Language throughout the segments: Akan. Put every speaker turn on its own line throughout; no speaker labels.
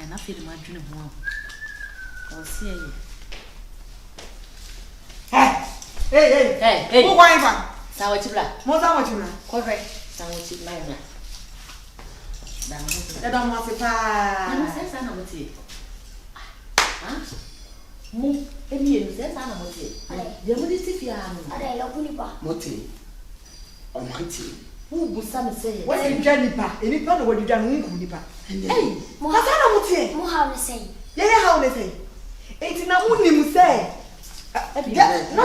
na feel my dream one. I'll see you. Hey.
Who wife?
Sawachibla.
More than what you know.
Correct. Sawachibla.
I don't want to pay.
I'm saying, I know it. Huh? Mo, Emi, says I know it. The money is here.
I love Unipa.
Moti. Oh, Moti.
Who would some say?
What is Jennifer? Any part of what you done, Unipa?
Hey,
Mohana Muti.
Mohana say.
Yeah, how they say. It's not only say. No.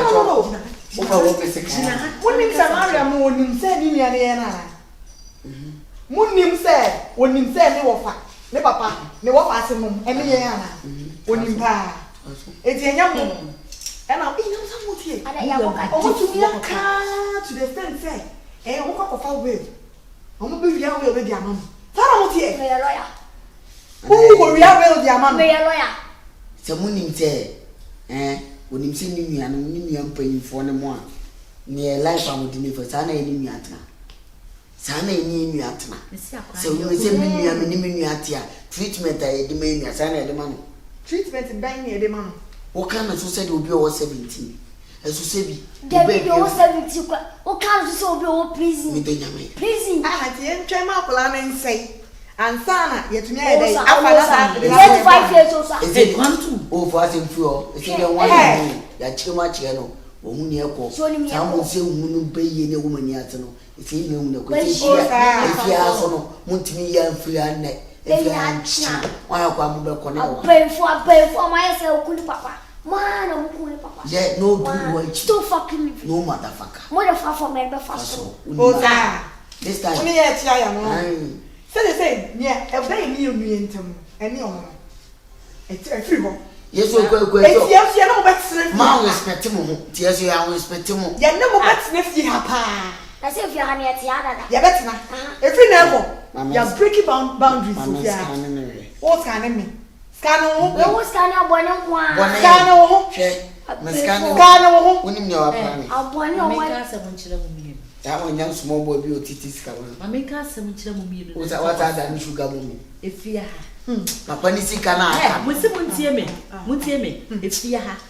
When you say, Moon said in Yana. Moon said, when you said, ne papa, ne wafasem, and Yana. When you pa. It's a young woman. And I'll be no some here. I want to be a car to the stand say. And walk up our way. I'm going to be young with the diamond. Tell me here.
May a lawyer.
Who will be a real diamond?
May a lawyer.
Someone say, when you see me and me, I'm paying for no more. Near life, I would deliver Sana in Miata. Sana in Miatna. So you say me, I'm in Miatia. Treatment, I demand Sana the money.
Treatment in buying me a demand.
What kind of society will be over 17? As you say,
Debbie, you're 70. What kind of so be prison? Prison.
I had the end trim up and say, and Sana, yet me,
I 5 years or so.
Is it 1 2? Oh, for us in fuel. Is it 1 that too much yellow? When you call, someone say, who pay any woman yet. If you know the question, if you ask no, Montimia and free and neck. If you are why I'm going to
pay for myself, good papa. Man, I'm cool, papa.
Yeah, no, do
still fucking
no motherfucker.
Motherfucker for my breakfast.
Oh,
this time,
only yet, I am. So they say, yeah, a very new me and you. It's a free one.
Yes, we'll go.
Yes, you know, but
Mom respect him. Yes, you are respect him.
You know, that's next year, papa.
As if you're honey at Tiana.
Yeah, that's not every level. You're breaking boundaries. What's kind of me? Scano,
there was kind of one of one.
Scano, Scano,
when you are planning.
I'll born your wife.
That one young small boy be a titis cover.
I make us some children.
What's what I done sugar mummy?
If you
Papa Nissi cannot.
With someone tear me, if you have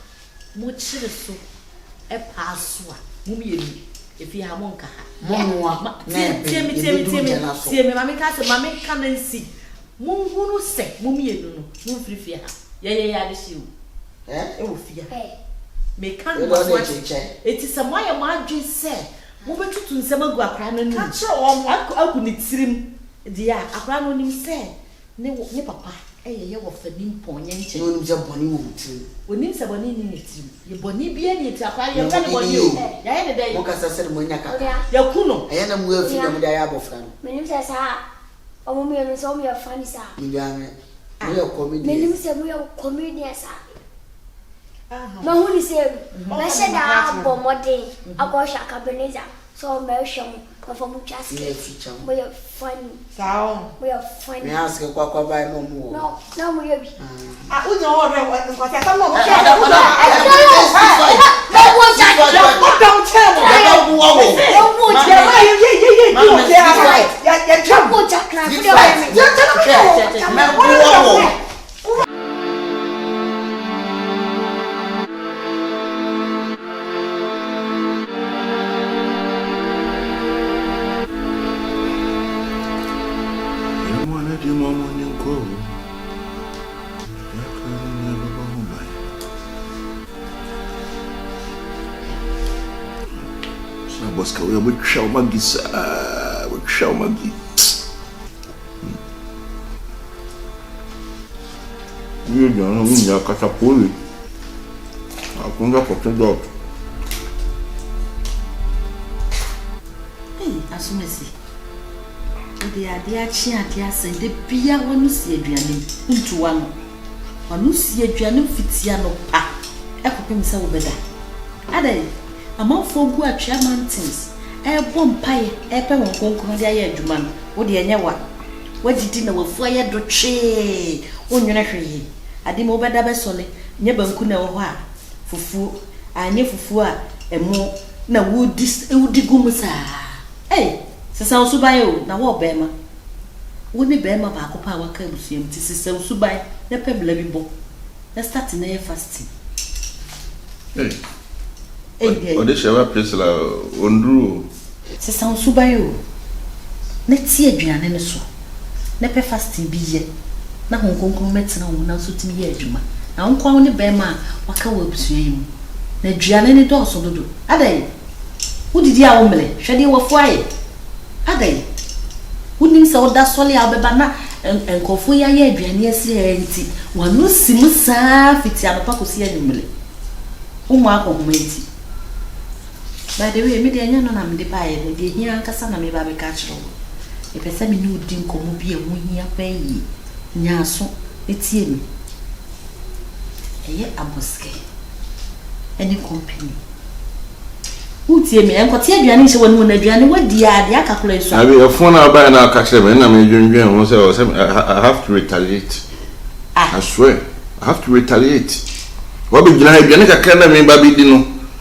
much so a pass one. If you have one car, see me, mammy cast, mammy come and see. Moon who say, Mummy, no free fear. Yeah, this you. Oh, fear. May come. It is a Maya margin said. Move to some go a crown and I couldn't see him. Dear, a crown on him said, no, papa. You were for him, pony, and you bonny too. When it's a bonny in it, you bonny be any to acquire your money on you. Yeah, the day, because I said, Monica, your cuno, I am well for the diabo friend. My name says, oh, me and so me a funny sir. We are comedians. We are comedians. No, who is here? I said, I bought more day. I got a cabinet. So, Mersham, from Chassis, we are funny. So, we are funny. I ask a quack by no more. No, we are. I would know what I'm
We would show Maggie, would show Maggie. You don't know, you're cut up fully. I'll come up with the dog.
Hey, as soon as they are dear, dear, say the beer when you see a journey into one. When you see a journey, Fitiano, I could himself better. Ade. Among folk who are mountains, a bomb pie, a pen of Concordia, Juman, what the Anya one. What did dinner will fire do tree? On your tree. I did more better solely, never could know why. Fufu, I knew Fufua, and more. Now, would this would the gumusa? Hey, so sounds so by you, now what, Bema? Woni be ma ba ko pa wa ka busuam ti sise usubai na pebla bi bo. Na start na ye fasting.
O de shewa place la ondru.
Sise usubai o. Na ti aduane ne so. Na pe fasting bi ye. Na honkonkon metina wo na so timi ye adwuma. Na wonkwa woni be ma wa ka wa busuam. Na aduane ne do so dodo. Adai. Wodidi a wo mele. Hwede wo fo aye. Adai. Unim se oda sole abeba na enkofu ya ye aduane ase enti wanu simu saa fiti anopa kosi animle umu akohoma enti by the way me de anya no na me de bae de hia nkasa na me ba be ka kiro e pese me ni odi nkomo bi e ho hia pa yi nya so etie mi eye aboske any company utie me enkote aduane hye wonu na aduane wadi a de akakula so
abi phone aba na aka kire me na me dwendwen ho say I have to retaliate. I swear I have to retaliate. What be gina aduane kakra na me ba bi di no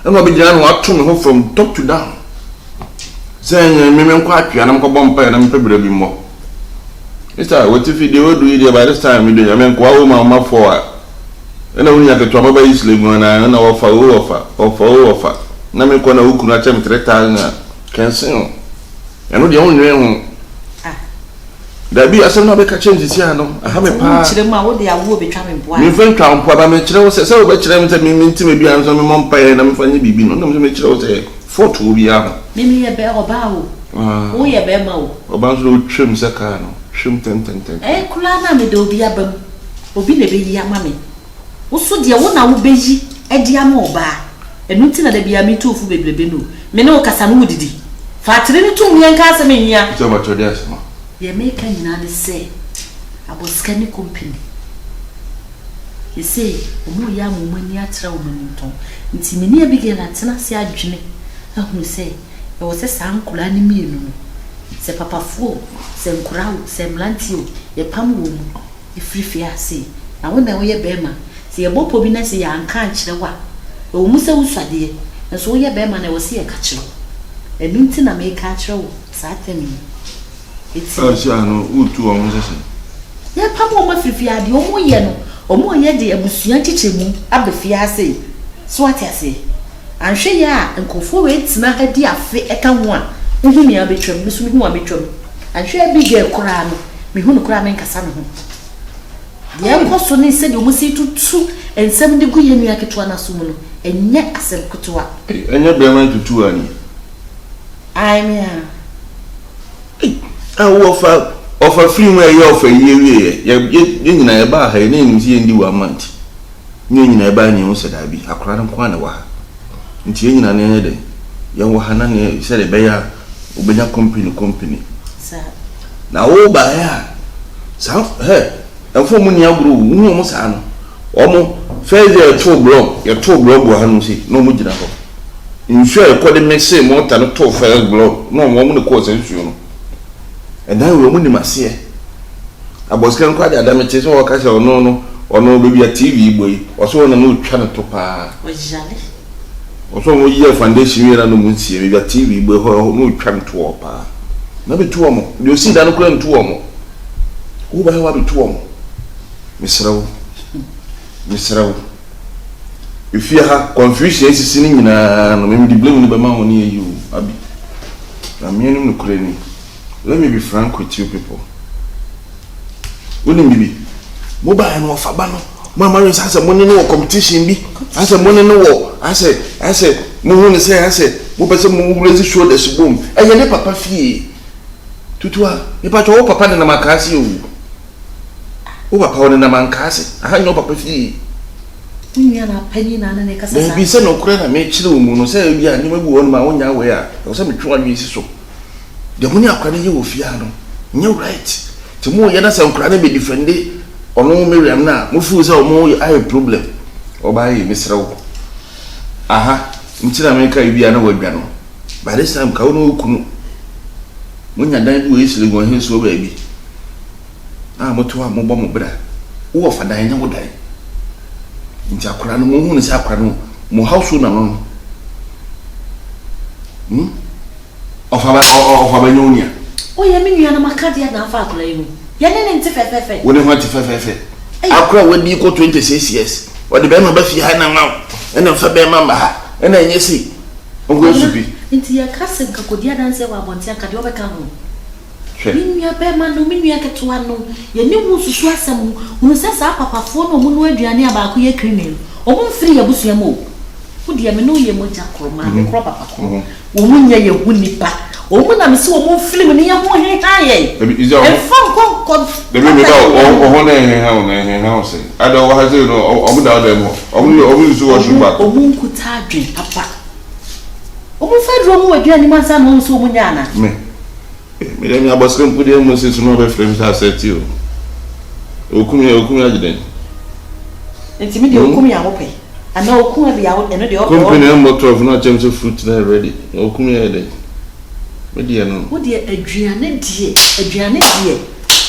e no be gina no ato me ho from top to down. Say me nkwa atwa na mko bompa na mpe bra bi mo. Mr. What if you do it by this time me do ya me nkwa wo ma for a na woni akato amaba isle mu na offer na me ko na ukunu acha metreta na kensin eno de onwe hu da bi asem na be ka change si ano aha me pa
chire mu a wo de awo betwa me boa
me fen twa mpo ba me chire wo se wo be chire me se me ntime bi an so me mompa na me fanye bibi no me chire wo se photo bi a
me ye be oba wo ye be ma wo
oba so twem se ka no twem ten
kula na me de obi abam obi na be yi ama me wo so de wo na wo be yi e de ama oba enu ntina da bia mi tofu beblebe no me ne okasa no wudidi fatire ni tum yen ka ase me hia
so much odi asema
ye make nyina de say aboska ni company ye say omo ya momani atra omani ton nti me ne abige na tena se adwene ahunu say e wo se sankula ni mienu no se papafuo se nkurao se mlantio ye pam wo mu e frifia ase na wo na wo ye bema se ye bopo bi na se ya anka ankyere wa o musa usade enso ye be ma na wo se ye ka kiro enu nti na me ka kiro wo sa temi eti
no utu o musa se
ye pamo ma fifi ade o mo ye no o mo ye de abusua chichemu abefia ase so ati ase anhwe ya nkofo we tina ha di afe eka ho a uhu ne abetwam bisu hu abetwam anhwe bi ge kora no me hu no kora me nkasa no ho de enkoso ne se de o mo si tutu ensem de gu ye nua ketwa na so mu no enye asem kutoa
enye brema tutu ani
aimia
offer free mu ye offer ye nyina ye ba ha ne nti ye ndi wa month ne nyina ye ba ni ho seda bi akora no kwa na wa nti ye nyina ne de ye wo hana ne se de be ya obenya company
sa
na wo ba ya sa enfo mu ni aguru wu mu sa no omo first year to blog wa hanu si no mu gina ho insure e ko de mexe mo ta no to first blog no mo mu ne ko se nsuo no and then we mu ni mase aboskan kwa da adam che so ka se ono be bia TV boy oso na no twa no to pa
o jale
oso mo ye foundation wi na no mu nsie be bia TV boy ho no twa no to pa na be to mo de o si da no kura no to mo wo ba wa be to mo misrawo if you have confusion is ni nyina no me di blame ni be ma woni ayi o abi na me ni no kure ni let me be frank with you people woni bibi mo ba no fa ba no mo ma rin say mo ni no competition bi ase mo ni no wo ase mo hu ni say ase mo pese mo raise shoulders boom eye ne papa fie tutua e pa cho papa na makasi o papa woni na mankasi aha no papa fie
unya na panyi na ne kasa
sa bi se no kure na me chire mu no say bi ani magu won ma wonya we a o se me twa nwi si so de mo ni akwa ne ye wo fie ano nye right ti mo ye na se nkura na be defende ono Miriam na mo fu se o mo ai problem o ba yi misrewo aha ntira me kai bi ana wadwa no by this time ka wono okunu mo nya dan bi we sile gon he so ba bi mo to a mo bo mo bra wo fa dan nya wo dan nti akora no mo hu ne se akora no mo house na no ofa ba nyonia
Oh, you mean you are not cardia now, Father? You didn't say,
when you want to fefe. I cry when you go 26 years. What the Bema Buffy had now, and then Faber Mamba, and then you see. I'm going to be
into your cousin Kakodia and say, well, once I can overcome. Mean your bearman, no mean you get to one. You knew who swears some who says, Papa, for no moon, you are near about your criminal. Or 3 of us, your mo. Who dear me know your moja croma, the crop up. Woman, you wouldn't back. Oh, when I'm so more film in your more high.
Is your phone the baby or one house. I don't know how to know about them. Only to wash back.
Or moon could drink, Papa. Oh, Federal, what your animals are known so munyana.
Me I was going to put them on since no friends have said to you. Okumi then.
It's me, Okumi, I hope. I know Okumi be out and the
company motor of not James of fruit there ready. Okumi then. What do you know? What
dear Adriana dear,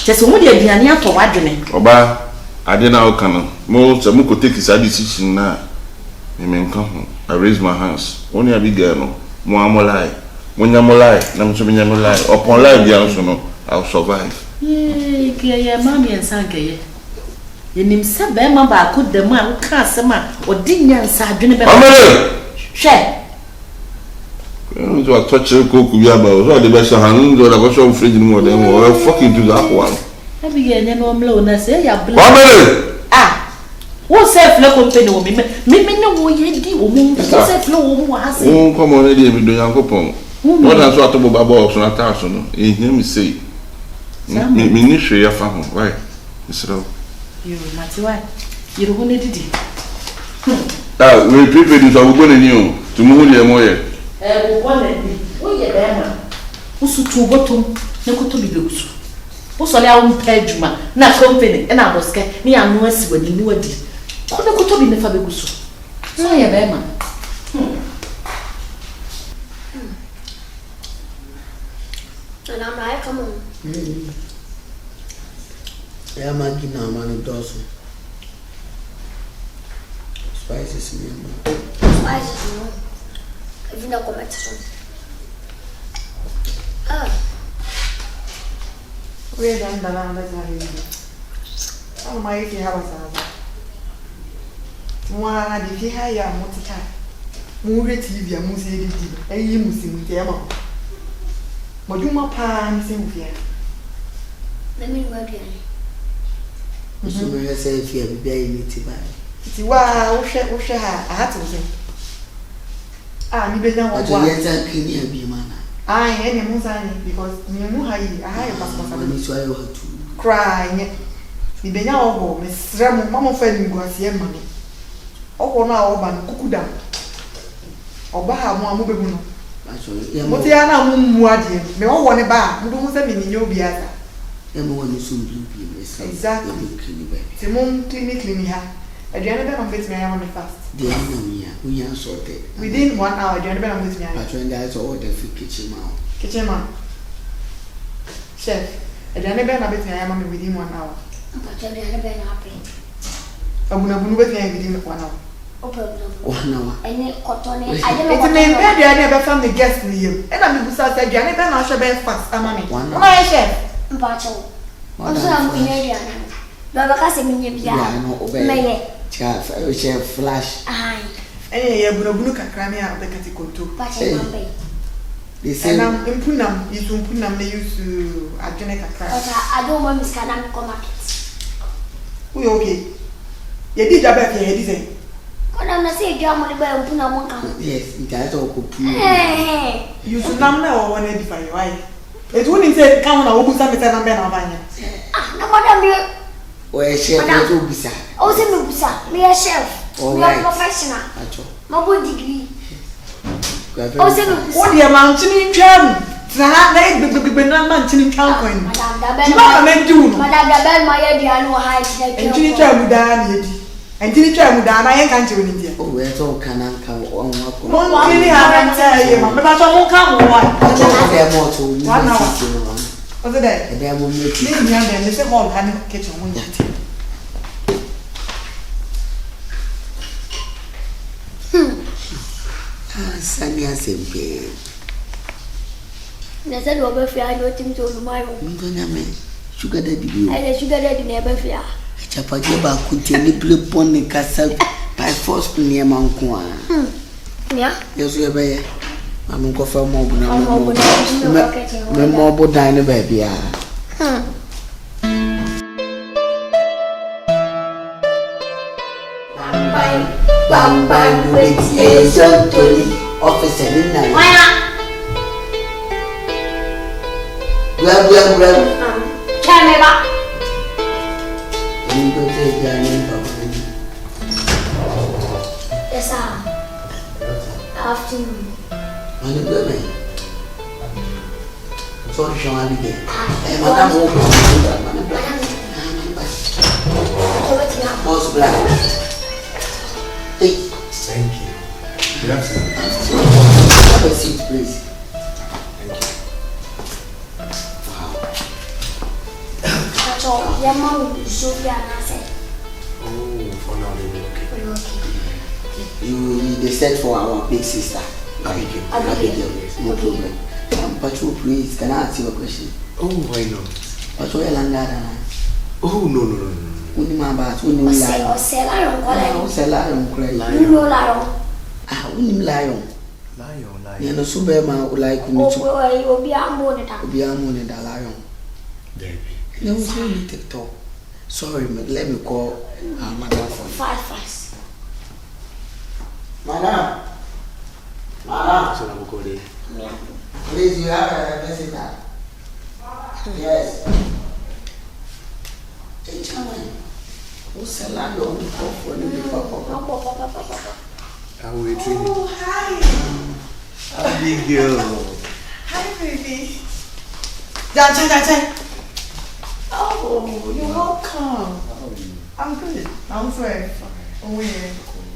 just only the Adriana to Wadrin.
Oba, I didn't know can most of could take his decision now. You may come home. I raise my hands. Only a big girl, more lie. When you're lie, I'm to be lie. Upon life, young, I'll survive.
Yea, mammy and Sanke. You name some Bema could the man cast a man or didn't answer. Share.
To a touch of cook, we are about the best hand or a wash of fridge more than or fucking to that one.
I began a normal loan, I say, ah, what's that flow company? Maybe no way you do, what's that flow?
Won't come on, lady, with the young couple. What has what about box on a thousand? Hear me say, Ministry, your family, right? So,
you, Matthew, you don't need it.
We prepare this, I will go to you to move your moye.
Usu tu bottom, no to be loose. What's all our pedjuma, not company, and I was scared. Me, I'm no when you knew it. Could to be the Fabius. So I am.
And I'm like, come on.
I am a guinea man of Dawson. Spices me.
Spices me. If you don't come at
we're done the land as I my if you have a one, if you have your motor, move it, TV, and Musi, and you must with the amount. But you my pan, same fear.
Let me go again.
So, I say, if you have a baby to buy.
Wow, I had to say. Ah, you better not
be man.
I am Musani because Nimuhai, I have a
to
cry. You better not Miss Ram, Mamma Felling was here money. Oh, now, Ban Kukuda. Or Baha Mamubuno. Motiana Mumwadi, me all want a bar, who don't send me in your beer.
Everyone is soon blue.
Exactly. Timon clinically here. Adriana Ben with me on the fast.
The enemy, we are sorted.
Within 1 hour, Adriana Ben with me.
I trained that order for kitchen man.
Kitchen man. Chef, Adriana Ben with me, I am within 1 hour.
But Adriana Ben happy.
I will not move within 1 hour.
1 hour.
And it cotton. I
don't know. It's a Adriana from the guest with you. And I'm going to say, Adriana Ben, I shall be fast. I'm on it. My chef.
Bacho. Also, I'm in Adriana. Babacas in India.
Chef flash.
Eh, Buruka Cramia, the Caticoto. They say, I'm in Punam, you soon Punam, they used to Adrenica crash.
I don't want Miss Canam come market.
We okay. You did a better head, is it?
When I'm not saying, German, but Punam.
Yes, it has all good.
You should not know one edify your wife. It wouldn't say, come on, I will put some better than Benavania.
Ah, no, madam,
where chef will be sad.
Oh, sir, me a chef. We are professional. My good degree. Oh, sir,
what the mountain in town? Not mountain in town. Madame
Dabel, my idea, no height.
And Ginny Tram with Danny. And Ginny Tram with Danny, I can't do in India.
Oh, where's all can come on?
One really have to but I won't come one. 1 hour. What's that?
And there will make
me and there's a whole hand kitchen window.
Sanya Sempe.
There's a little bit I know him to my own.
Sugar daddy.
I sugar daddy never fear.
Chapageba could tell you blue pony castle by force near Mount Kwan.
Yeah,
Yes, we are. I'm going to go more than a baby. Bang bang with a son to the officer in there. Grab.
Tell me back.
You go take your name for me.
Yes, sir. Afternoon.
On the good man. Sorry, Sean, I'll be there. Madame, Boss Black.
Thank you. Good afternoon.
Have a seat, please.
Your mom should be an asset.
Oh, for now, they will okay.
You they said for our big sister.
Abigail.
No problem. Patrol, please, can I ask you a question?
Oh, why not?
Patrol, Langada.
Oh, no.
Only my bat, only lion.
Or sell iron,
Lion.
You know, lion.
Ah, only lion. You know, Superman would like me to
Oh, be a monitor.
be a money that lion.
Debbie.
No, we need to talk. Sorry, let me call Madam for
5 fast.
Madam.
So I will go there.
Please, you have a visitor. Yes. Hey, Chairman. What's the land on the for the
I will retrieve it.
Oh, hi.
Abigail.
Hi, baby. Jan. Oh, you're welcome. I'm good. I'm fine. Oh, yeah.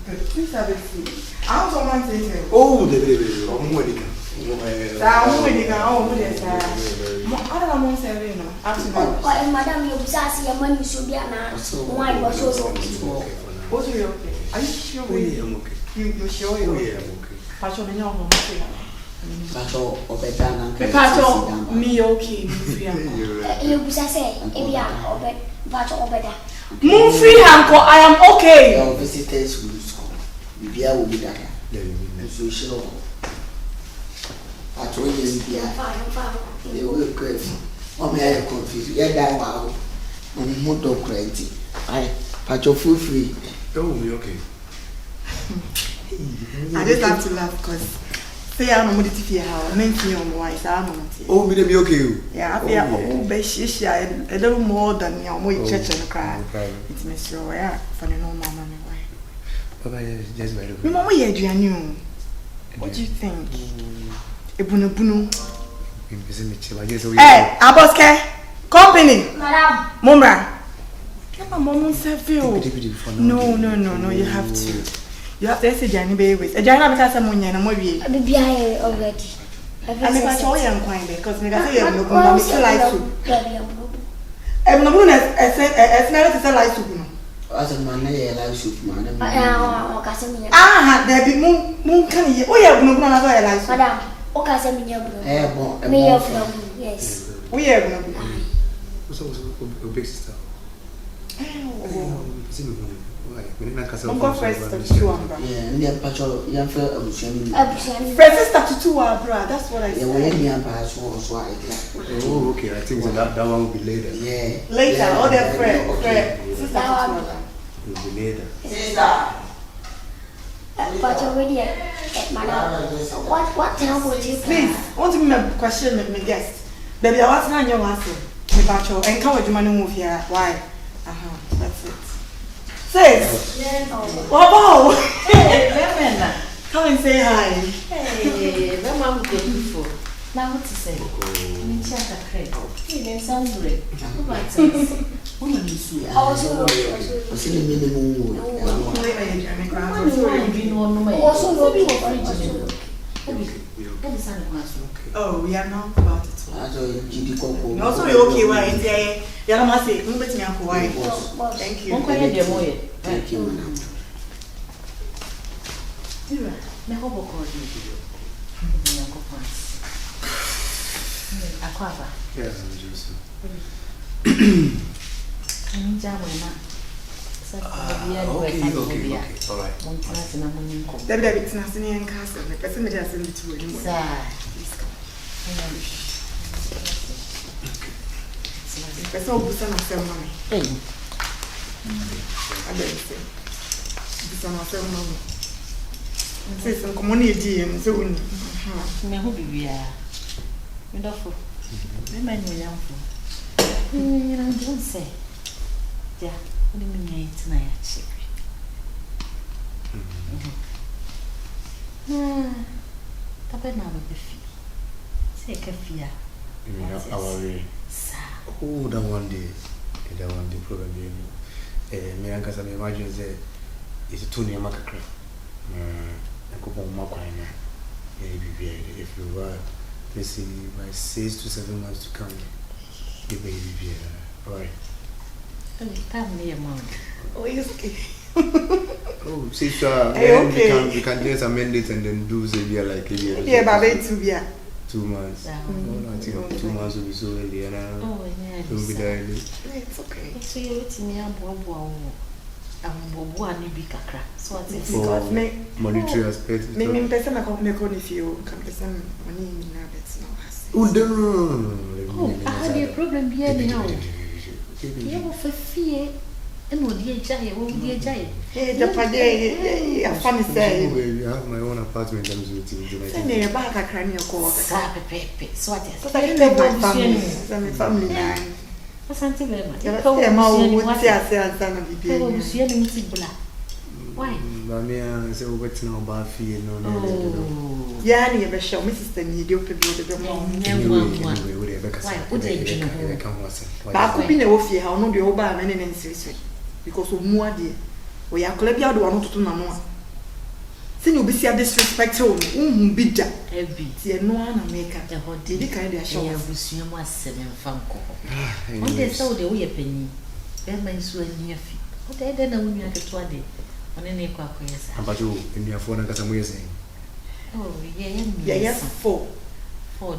Good. Please have a seat. I want someone to say
Oh, Debbie. I'm ready.
I don't know saying no.
Oh, madam, you sassy, your money should be an answer. Why was so
What are you okay? Are you sure?
I'm okay.
You sure?
Oh, yeah, I'm okay.
Patrol, you know,
Patrol, Obedana.
Patrol, me okay.
You say, Ebia, Obed, Obeda.
Move free, Uncle. I am okay.
Your visitors will school. Bibia will be there. So sure. Patrol is here. They will crazy. Oh, me, I confused. Yeah, that wow. I'm motor crazy. I Patrol feel free.
Oh, we okay.
I just have to laugh because say I know what it is. How men feel on why I know what.
Oh, me be okay.
Yeah, I feel oh, be a little more than your more church and cry. It's me sure. Yeah, for the no mama me why.
Papa, just by the way.
Me mama ye aduane. What do you think? Ebunu. Hey, Aboske company.
Madam.
Mumra. Mama Seville. No, you have to. You have to say Johnny Bay with a Jana because I'm on your movie.
I'll be already.
I mean, I told you I'm quite because I say I'm not soup. I'm not going to sell light soup.
As a man, I like soup, man.
There
be moon can you? Oh, yeah, no, another light.
Madam, Okasamina. Me of them, yes.
We have no
big sister.
Uncle first to one.
Yeah, Patrol, young fellow,
First to that's what I said.
Oh, okay. I think that one will be later.
Yeah.
Later, all their friend. Sister
will be later.
But already, madam. What time would you
please? Want to me question me guest. Baby, I was not your answer. Me Patrol, encourage you money move here. Why? That's it. Sis! Wow! Hey, women! Come and say hi.
Hey, where am I going for? Now what to say? I'm chat a crate. Even some break. Woman is here.
also
See the minimum.
Oh, we are not about it. Also, you're okay. Why? You're not saying, I'm betting you why. Thank you.
Thank you, madam.
Aquava.
Yes, I'm just.
Okay.
All right.
That it's nothing in castle. The person that has in between. That's all person of ceremony. I didn't say. This one of ceremony. Say some community and so on.
Who be we are? Wonderful. Remind me, young fool. Don't say. Yeah, what do you mean tonight? Papa now with the fee. Say a fear.
You mean our way? Oh, that one day. That one day, probably. Me and Casa, imagine that it's a 2 near Macacra. I could want more coin. If you were, let's see, by 6 to 7 months to come, you baby. Alright.
Tell me, Mom.
Oh, it's okay.
Oh, see, sir, okay. We can just amend it and then do say we are like
yeah, but wait to be
2 months. I think 2 months will be so early, and
oh, yeah,
it will be there.
It's okay.
So you're waiting me, I'm so what's it?
Because
monetary aspect.
Me person I come make on if you come person money in that's no.
Oh, I had a problem here now. You have a fear. And what dear Jay, what dear Jay?
Hey, the paddy, a funny say.
I have my own apartment. I'm
send me a back a cranial call.
Pepe, so what is
my family line.
What's something very much? Why?
Mamma, so what's now about fear? No.
Yeah, you ever show Mrs. Tony, you could do the I could be no fear how no the old bar and seriously because of more dear. We are Colabia do want to know. Then you'll be see a disrespectful, be that. See, no one make up the hot did kind of show. I was you must 7 Funko. When they saw the way a penny, then my swear near feet. What I don't know when you had a 20 on any quacks.
How about you in your phone? I got some way.
Oh, yes, 4.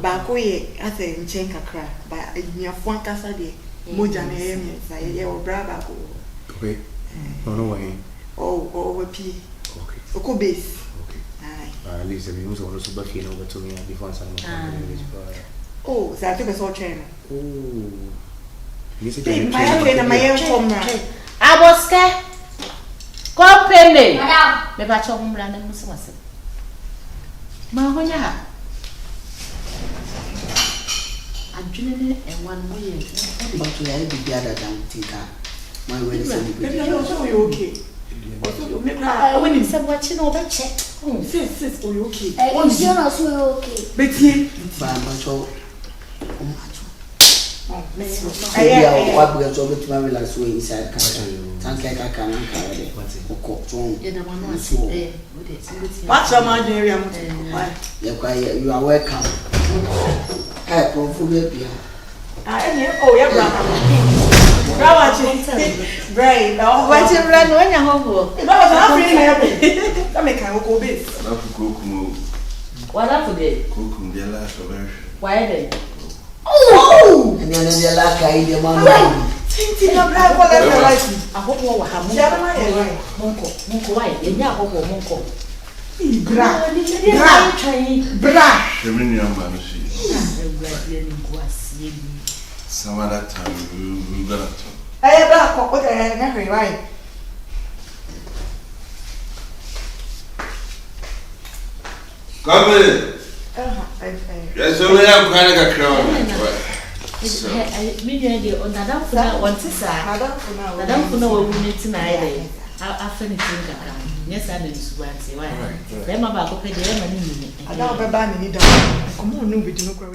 Back way, I say in Chenkakra, but in your phone casa de Mojan, I or Brava.
Okay, no way.
Oh, P.
Okay.
Oko base.
Okay. At least we also want to back in over to me before some.
Oh, so I took a sore trainer.
Oh.
I was scared. Call Penny. Maybe I told him Brandon was Mahoya. I'm drilling and 1 million.
But we are the other than Tinker. My way is
okay.
When you said watching over check. Oh, sis, are you okay?
You're not so okay.
Betty,
what we are so much my last way inside Tanka can carry
what's your mind area?
You are welcome. I from
oh, yeah, brave. What's your brand when you're home? If I was not feeling happy, I make a go base.
What up today?
Cooking the last of her.
Why then?
Oh! And then the lack I the man.
Tinting of black whatever.
I hope you have Monko, why? You know, Monko.
Some other time we're gonna talk.
I have a what I have right.
Come in. Yes, so we have kind of a crown.
On Madame Funa, one sister, Madame Funa will meet tonight. I'll finish. Yes, I didn't say why. Then my back, okay, the money.
I don't have a banning. Come on, no, we do not go.